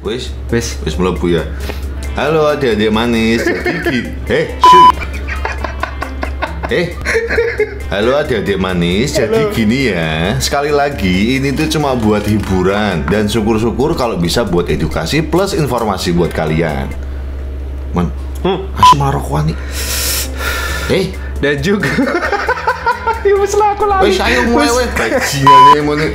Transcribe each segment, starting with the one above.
Wis mlebu ya. Halo adik-adik manis. Halo adik-adik manis. Jadi gini ya, sekali lagi ini tuh cuma buat hiburan dan syukur-syukur kalau bisa buat edukasi plus informasi buat kalian. Man, asam marokwani. Dan juga ya wis lah aku lali. Wis ayo mulai weh. Bajingan ngene.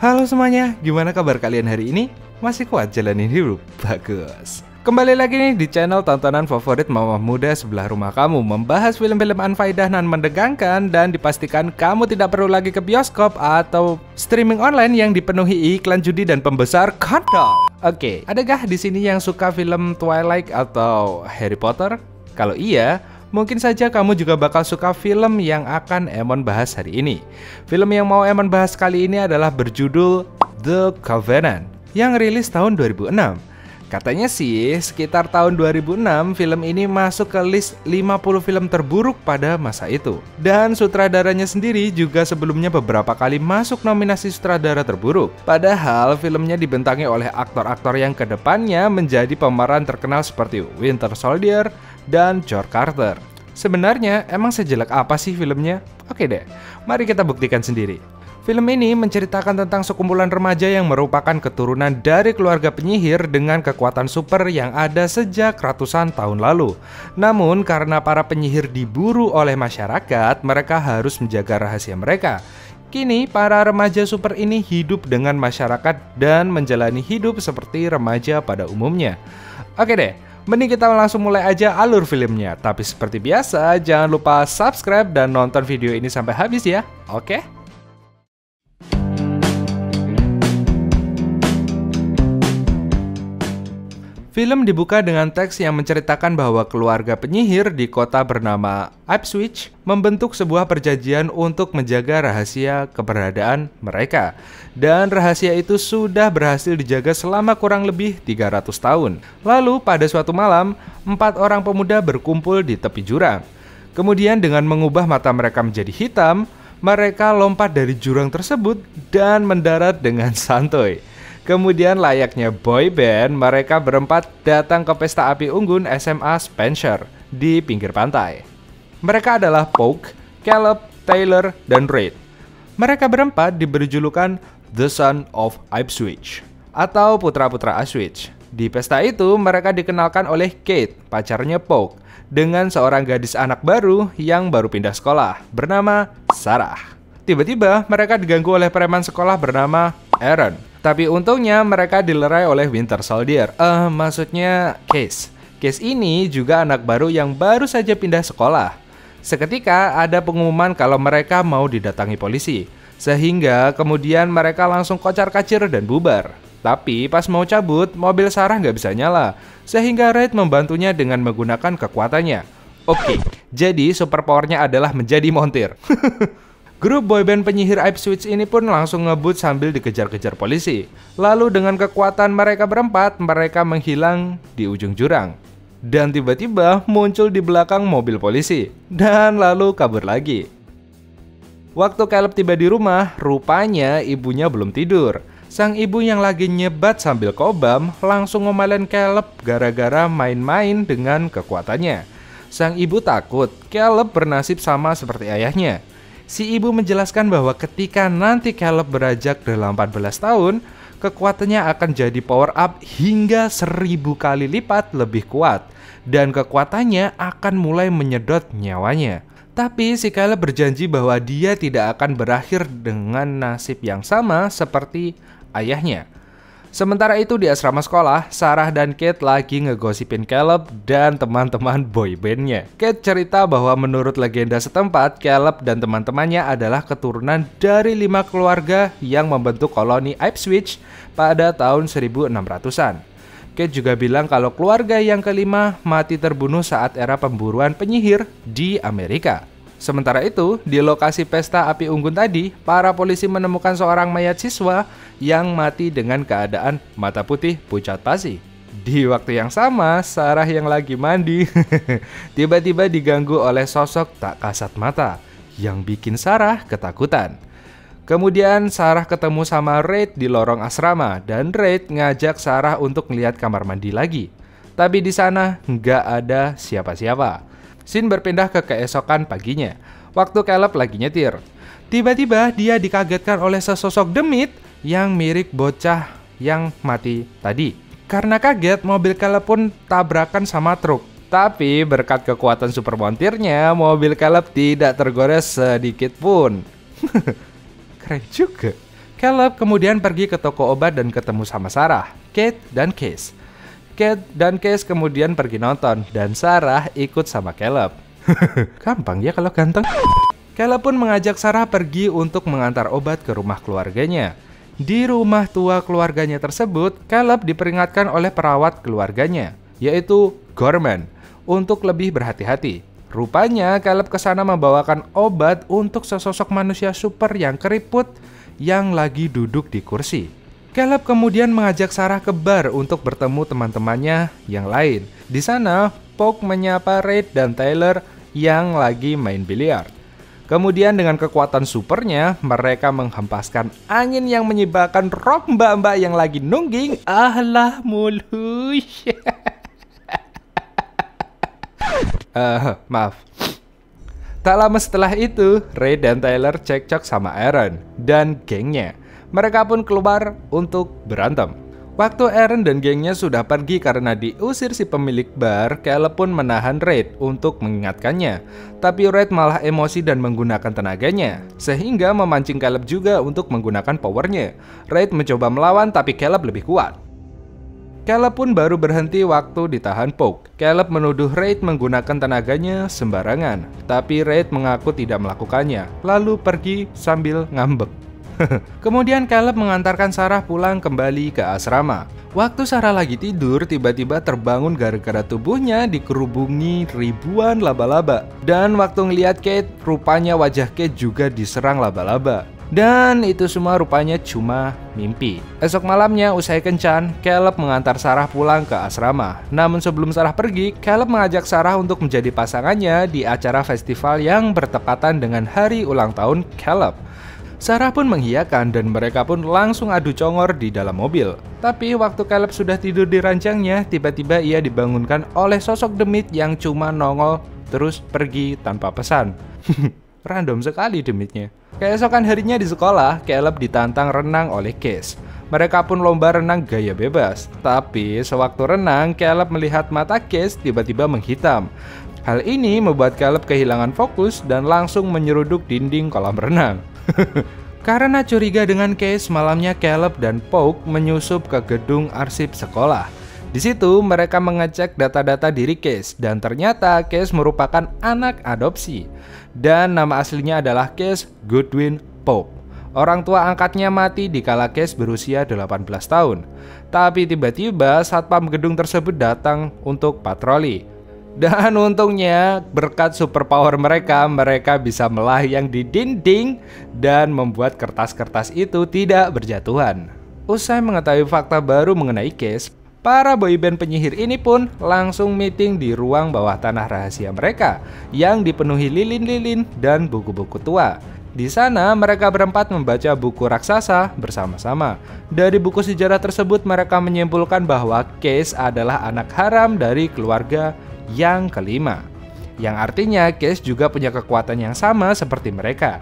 Halo semuanya, gimana kabar kalian hari ini? Masih kuat jalanin hidup? Bagus. Kembali lagi nih di channel tontonan favorit mama muda sebelah rumah kamu, membahas film-film unfaedah dan menegangkan, dan dipastikan kamu tidak perlu lagi ke bioskop atau streaming online yang dipenuhi iklan judi dan pembesar kontol. Oke, adakah di sini yang suka film Twilight atau Harry Potter? Kalau iya, mungkin saja kamu juga bakal suka film yang akan Emon bahas hari ini. Film yang mau Emon bahas kali ini adalah berjudul The Covenant yang rilis tahun 2006. Katanya sih sekitar tahun 2006 film ini masuk ke list 50 film terburuk pada masa itu. Dan sutradaranya sendiri juga sebelumnya beberapa kali masuk nominasi sutradara terburuk. Padahal filmnya dibentangi oleh aktor-aktor yang kedepannya menjadi pemeran terkenal seperti Winter Soldier dan George Carter. Sebenarnya emang sejelek apa sih filmnya? Oke deh, mari kita buktikan sendiri. Film ini menceritakan tentang sekumpulan remaja yang merupakan keturunan dari keluarga penyihir dengan kekuatan super yang ada sejak ratusan tahun lalu. Namun karena para penyihir diburu oleh masyarakat, mereka harus menjaga rahasia mereka. Kini para remaja super ini hidup dengan masyarakat dan menjalani hidup seperti remaja pada umumnya. Oke deh, mending kita langsung mulai aja alur filmnya. Tapi seperti biasa, jangan lupa subscribe dan nonton video ini sampai habis ya. Oke? Film dibuka dengan teks yang menceritakan bahwa keluarga penyihir di kota bernama Ipswich membentuk sebuah perjanjian untuk menjaga rahasia keberadaan mereka. Dan rahasia itu sudah berhasil dijaga selama kurang lebih 300 tahun. Lalu pada suatu malam, 4 orang pemuda berkumpul di tepi jurang. Kemudian dengan mengubah mata mereka menjadi hitam, mereka lompat dari jurang tersebut dan mendarat dengan santuy. Kemudian layaknya boy band, mereka berempat datang ke pesta api unggun SMA Spencer di pinggir pantai. Mereka adalah Pogue, Caleb, Taylor, dan Reid. Mereka berempat diberi julukan The Son of Ipswich atau putra-putra Ipswich. Di pesta itu mereka dikenalkan oleh Kate, pacarnya Pogue, dengan seorang gadis anak baru yang baru pindah sekolah bernama Sarah. Tiba-tiba mereka diganggu oleh preman sekolah bernama Aaron. Tapi untungnya mereka dilerai oleh Winter Soldier. Maksudnya Case. Case ini juga anak baru yang baru saja pindah sekolah. Seketika ada pengumuman kalau mereka mau didatangi polisi. Sehingga kemudian mereka langsung kocar-kacir dan bubar. Tapi pas mau cabut, mobil Sarah nggak bisa nyala. Sehingga Reid membantunya dengan menggunakan kekuatannya. Oke, jadi superpowernya adalah menjadi montir. Grup boyband penyihir Ipswich ini pun langsung ngebut sambil dikejar-kejar polisi. Lalu dengan kekuatan mereka berempat, mereka menghilang di ujung jurang. Dan tiba-tiba muncul di belakang mobil polisi. Dan lalu kabur lagi. Waktu Caleb tiba di rumah, rupanya ibunya belum tidur. Sang ibu yang lagi nyebat sambil kobam langsung ngomelin Caleb gara-gara main-main dengan kekuatannya. Sang ibu takut Caleb bernasib sama seperti ayahnya. Si ibu menjelaskan bahwa ketika nanti Caleb beranjak dalam 14 tahun, kekuatannya akan jadi power up hingga 1000 kali lipat lebih kuat. Dan kekuatannya akan mulai menyedot nyawanya. Tapi si Caleb berjanji bahwa dia tidak akan berakhir dengan nasib yang sama seperti ayahnya. Sementara itu di asrama sekolah, Sarah dan Kate lagi ngegosipin Caleb dan teman-teman boybandnya. Kate cerita bahwa menurut legenda setempat, Caleb dan teman-temannya adalah keturunan dari 5 keluarga yang membentuk koloni Ipswich pada tahun 1600-an. Kate juga bilang kalau keluarga yang kelima mati terbunuh saat era pemburuan penyihir di Amerika. Sementara itu, di lokasi pesta api unggun tadi, para polisi menemukan seorang mayat siswa yang mati dengan keadaan mata putih pucat pasi. Di waktu yang sama, Sarah yang lagi mandi tiba-tiba diganggu oleh sosok tak kasat mata yang bikin Sarah ketakutan. Kemudian Sarah ketemu sama Reid di lorong asrama dan Reid ngajak Sarah untuk melihat kamar mandi lagi. Tapi di sana nggak ada siapa-siapa. Scene berpindah ke keesokan paginya, waktu Caleb lagi nyetir. Tiba-tiba dia dikagetkan oleh sesosok demit yang mirip bocah yang mati tadi. Karena kaget, mobil Caleb pun tabrakan sama truk. Tapi berkat kekuatan super montirnya, mobil Caleb tidak tergores sedikit pun. Keren juga. Caleb kemudian pergi ke toko obat dan ketemu sama Sarah, Kate, dan Case. Kate dan Case kemudian pergi nonton dan Sarah ikut sama Caleb. Gampang ya kalau ganteng. Caleb pun mengajak Sarah pergi untuk mengantar obat ke rumah keluarganya. Di rumah tua keluarganya tersebut, Caleb diperingatkan oleh perawat keluarganya, yaitu Gorman, untuk lebih berhati-hati. Rupanya Caleb kesana membawakan obat untuk sesosok manusia super yang keriput yang lagi duduk di kursi. Caleb kemudian mengajak Sarah ke bar untuk bertemu teman-temannya yang lain. Di sana, Poke menyapa Reid dan Tyler yang lagi main biliar. Kemudian dengan kekuatan supernya, mereka menghempaskan angin yang menyebabkan rok mbak-mbak yang lagi nungging. Alah mulus. Maaf. Tak lama setelah itu, Reid dan Tyler cekcok sama Aaron dan gengnya. Mereka pun keluar untuk berantem. Waktu Aaron dan gengnya sudah pergi karena diusir si pemilik bar, Caleb pun menahan Reid untuk mengingatkannya. Tapi Reid malah emosi dan menggunakan tenaganya, sehingga memancing Caleb juga untuk menggunakan powernya. Reid mencoba melawan tapi Caleb lebih kuat. Caleb pun baru berhenti waktu ditahan Poke. Caleb menuduh Reid menggunakan tenaganya sembarangan, tapi Reid mengaku tidak melakukannya, lalu pergi sambil ngambek. Kemudian Caleb mengantarkan Sarah pulang kembali ke asrama. Waktu Sarah lagi tidur, tiba-tiba terbangun gara-gara tubuhnya dikerubungi ribuan laba-laba. Dan waktu ngeliat Kate, rupanya wajah Kate juga diserang laba-laba. Dan itu semua rupanya cuma mimpi. Esok malamnya usai kencan, Caleb mengantar Sarah pulang ke asrama. Namun sebelum Sarah pergi, Caleb mengajak Sarah untuk menjadi pasangannya di acara festival yang bertepatan dengan hari ulang tahun Caleb. Sarah pun mengiyakan dan mereka pun langsung adu congor di dalam mobil. Tapi waktu Caleb sudah tidur di ranjangnya, tiba-tiba ia dibangunkan oleh sosok demit yang cuma nongol terus pergi tanpa pesan. Random sekali demitnya. Keesokan harinya di sekolah, Caleb ditantang renang oleh Case. Mereka pun lomba renang gaya bebas. Tapi sewaktu renang, Caleb melihat mata Case tiba-tiba menghitam. Hal ini membuat Caleb kehilangan fokus dan langsung menyeruduk dinding kolam renang. Karena curiga dengan Case, malamnya Caleb dan Poke menyusup ke gedung arsip sekolah. Di situ mereka mengecek data-data diri Case dan ternyata Case merupakan anak adopsi. Dan nama aslinya adalah Case Goodwin Pope. Orang tua angkatnya mati dikala Case berusia 18 tahun. Tapi tiba-tiba satpam gedung tersebut datang untuk patroli. Dan untungnya berkat superpower mereka bisa melayang di dinding dan membuat kertas-kertas itu tidak berjatuhan. Usai mengetahui fakta baru mengenai Case, para boyband penyihir ini pun langsung meeting di ruang bawah tanah rahasia mereka yang dipenuhi lilin-lilin dan buku-buku tua. Di sana mereka berempat membaca buku raksasa bersama-sama. Dari buku sejarah tersebut mereka menyimpulkan bahwa Case adalah anak haram dari keluarga yang kelima, yang artinya Case juga punya kekuatan yang sama seperti mereka.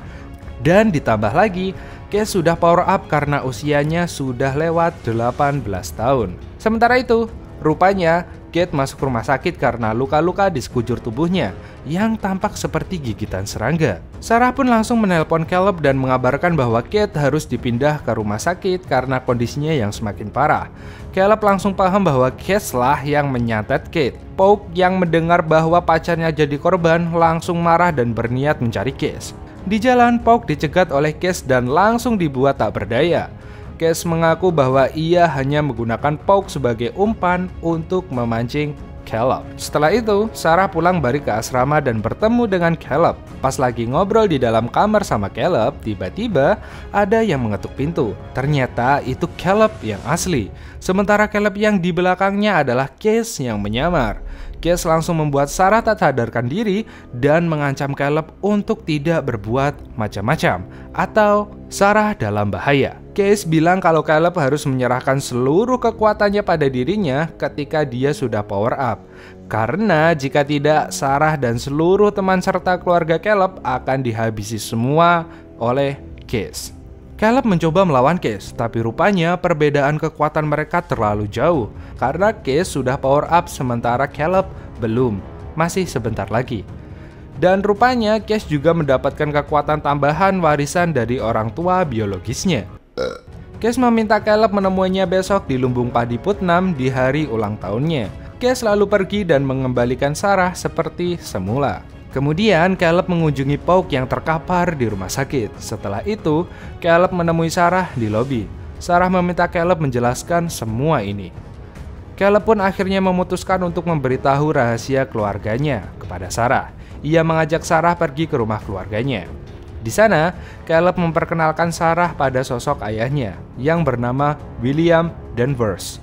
Dan ditambah lagi, Case sudah power up karena usianya sudah lewat 18 tahun. Sementara itu, rupanya Kate masuk rumah sakit karena luka-luka di sekujur tubuhnya yang tampak seperti gigitan serangga. Sarah pun langsung menelpon Caleb dan mengabarkan bahwa Kate harus dipindah ke rumah sakit karena kondisinya yang semakin parah. Caleb langsung paham bahwa Case lah yang menyantet Kate. Poke yang mendengar bahwa pacarnya jadi korban langsung marah dan berniat mencari Case. Di jalan, Poke dicegat oleh Case dan langsung dibuat tak berdaya. Case mengaku bahwa ia hanya menggunakan Poke sebagai umpan untuk memancing Caleb. Setelah itu, Sarah pulang balik ke asrama dan bertemu dengan Caleb. Pas lagi ngobrol di dalam kamar sama Caleb, tiba-tiba ada yang mengetuk pintu. Ternyata itu Caleb yang asli. Sementara Caleb yang di belakangnya adalah Case yang menyamar. Case langsung membuat Sarah tak sadarkan diri dan mengancam Caleb untuk tidak berbuat macam-macam atau Sarah dalam bahaya. Case bilang kalau Caleb harus menyerahkan seluruh kekuatannya pada dirinya ketika dia sudah power up. Karena jika tidak, Sarah dan seluruh teman serta keluarga Caleb akan dihabisi semua oleh Case. Caleb mencoba melawan Case, tapi rupanya perbedaan kekuatan mereka terlalu jauh karena Case sudah power up sementara Caleb belum, masih sebentar lagi. Dan rupanya Case juga mendapatkan kekuatan tambahan warisan dari orang tua biologisnya. Case meminta Caleb menemuinya besok di lumbung padi Putnam di hari ulang tahunnya. Case lalu pergi dan mengembalikan Sarah seperti semula. Kemudian Caleb mengunjungi Pauk yang terkapar di rumah sakit. Setelah itu, Caleb menemui Sarah di lobi. Sarah meminta Caleb menjelaskan semua ini. Caleb pun akhirnya memutuskan untuk memberitahu rahasia keluarganya kepada Sarah. Ia mengajak Sarah pergi ke rumah keluarganya. Di sana, Caleb memperkenalkan Sarah pada sosok ayahnya yang bernama William Danvers.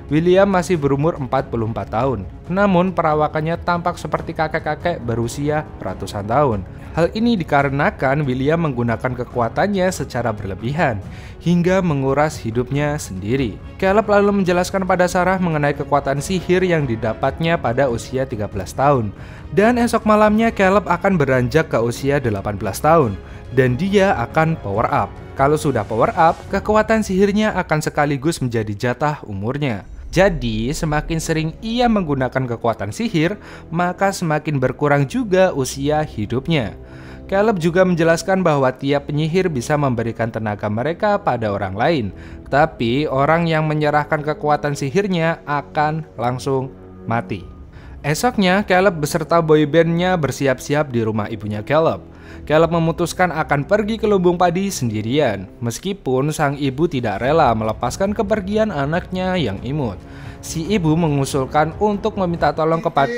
William masih berumur 44 tahun, namun perawakannya tampak seperti kakek-kakek berusia ratusan tahun. Hal ini dikarenakan William menggunakan kekuatannya secara berlebihan hingga menguras hidupnya sendiri. Caleb lalu menjelaskan pada Sarah mengenai kekuatan sihir yang didapatnya pada usia 13 tahun. Dan esok malamnya Caleb akan beranjak ke usia 18 tahun dan dia akan power up. Kalau sudah power up, kekuatan sihirnya akan sekaligus menjadi jatah umurnya. Jadi, semakin sering ia menggunakan kekuatan sihir, maka semakin berkurang juga usia hidupnya. Caleb juga menjelaskan bahwa tiap penyihir bisa memberikan tenaga mereka pada orang lain, tapi orang yang menyerahkan kekuatan sihirnya akan langsung mati. Esoknya, Caleb beserta boybandnya bersiap-siap di rumah ibunya Caleb. Caleb memutuskan akan pergi ke lumbung padi sendirian, meskipun sang ibu tidak rela melepaskan kepergian anaknya yang imut. Si ibu mengusulkan untuk meminta tolong kepada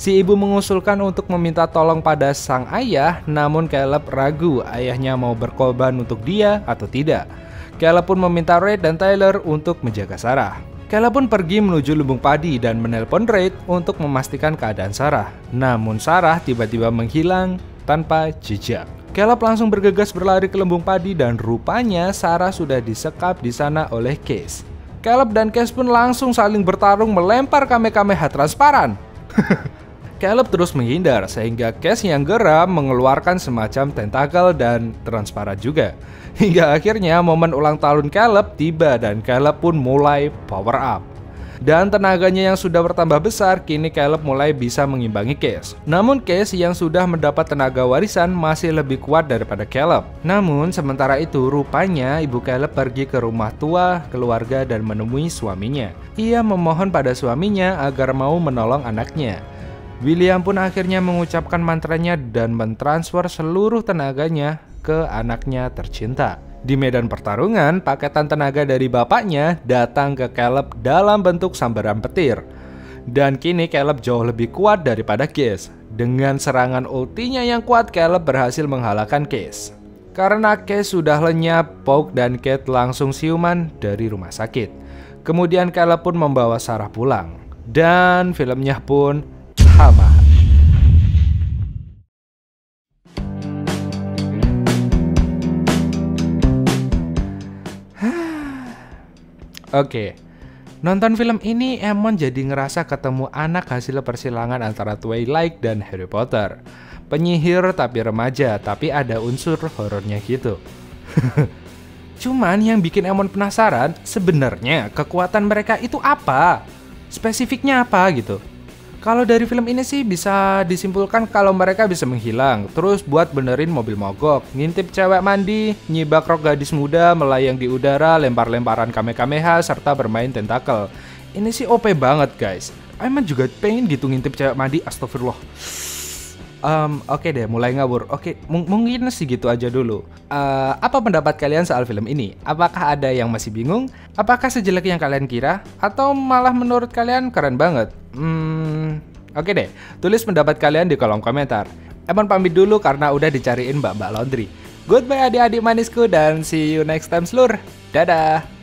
Si ibu mengusulkan untuk meminta tolong pada sang ayah, namun Caleb ragu ayahnya mau berkorban untuk dia atau tidak. Caleb pun meminta Reid dan Tyler untuk menjaga Sarah. Caleb pun pergi menuju lumbung padi dan menelpon Reid untuk memastikan keadaan Sarah. Namun Sarah tiba-tiba menghilang tanpa jejak. Caleb langsung bergegas berlari ke lumbung padi dan rupanya Sarah sudah disekap di sana oleh Case. Caleb dan Case pun langsung saling bertarung melempar kamehameha transparan. Caleb terus menghindar sehingga Case yang geram mengeluarkan semacam tentakel dan transparan juga. Hingga akhirnya momen ulang tahun Caleb tiba dan Caleb pun mulai power up. Dan tenaganya yang sudah bertambah besar, kini Caleb mulai bisa mengimbangi Case. Namun Case yang sudah mendapat tenaga warisan masih lebih kuat daripada Caleb. Namun sementara itu rupanya ibu Caleb pergi ke rumah tua keluarga dan menemui suaminya. Ia memohon pada suaminya agar mau menolong anaknya. William pun akhirnya mengucapkan mantranya dan mentransfer seluruh tenaganya ke anaknya tercinta. Di medan pertarungan, paketan tenaga dari bapaknya datang ke Caleb dalam bentuk sambaran petir. Dan kini Caleb jauh lebih kuat daripada Case. Dengan serangan ultinya yang kuat, Caleb berhasil menghalakan Case. Karena Case sudah lenyap, Pauk dan Kate langsung siuman dari rumah sakit. Kemudian Caleb pun membawa Sarah pulang. Dan filmnya pun tamat. Oke, nonton film ini Emon jadi ngerasa ketemu anak hasil persilangan antara Twilight dan Harry Potter. Penyihir tapi remaja, tapi ada unsur horornya gitu. Cuman yang bikin Emon penasaran, sebenarnya kekuatan mereka itu apa? Spesifiknya apa gitu? Kalau dari film ini sih bisa disimpulkan kalau mereka bisa menghilang, terus buat benerin mobil mogok, ngintip cewek mandi, nyibak rok gadis muda, melayang di udara, lempar-lemparan kamehameha, serta bermain tentakel. Ini sih OP banget guys. Emang juga pengen gitu ngintip cewek mandi, astagfirullah. Oke deh, mulai ngawur. Oke, mungkin segitu aja dulu. Apa pendapat kalian soal film ini? Apakah ada yang masih bingung? Apakah sejelek yang kalian kira? Atau malah menurut kalian keren banget? Oke deh, tulis pendapat kalian di kolom komentar. Emon pamit dulu karena udah dicariin mbak-mbak laundry. Goodbye adik-adik manisku dan see you next time, Slur. Dadah!